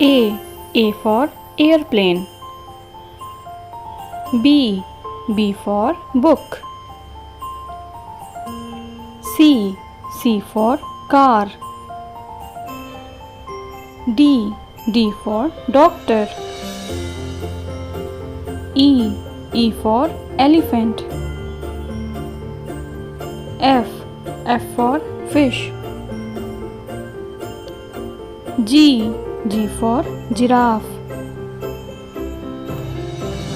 A for airplane. B for book. C for car. D for doctor. E for elephant. F for fish. G for giraffe.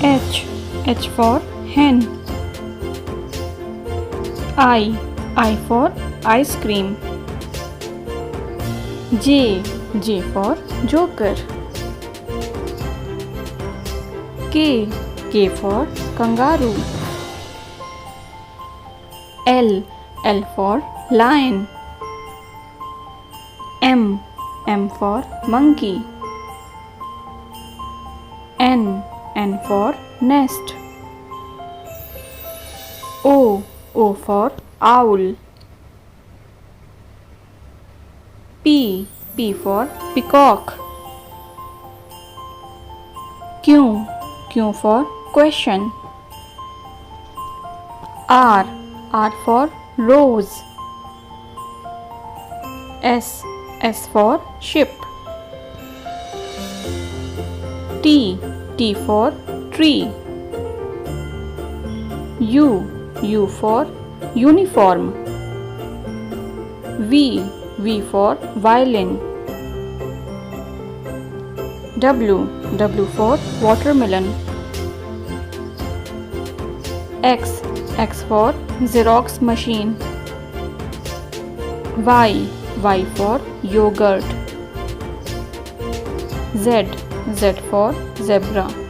H for hen. I for ice cream. J for joker. K for kangaroo. L for lion. M for monkey. N for nest. O for owl. P for peacock. Q for question. R for rose. S for ship. T for tree. U for uniform. V for violin. W for watermelon. X for Xerox machine. Y for yogurt. Z for zebra.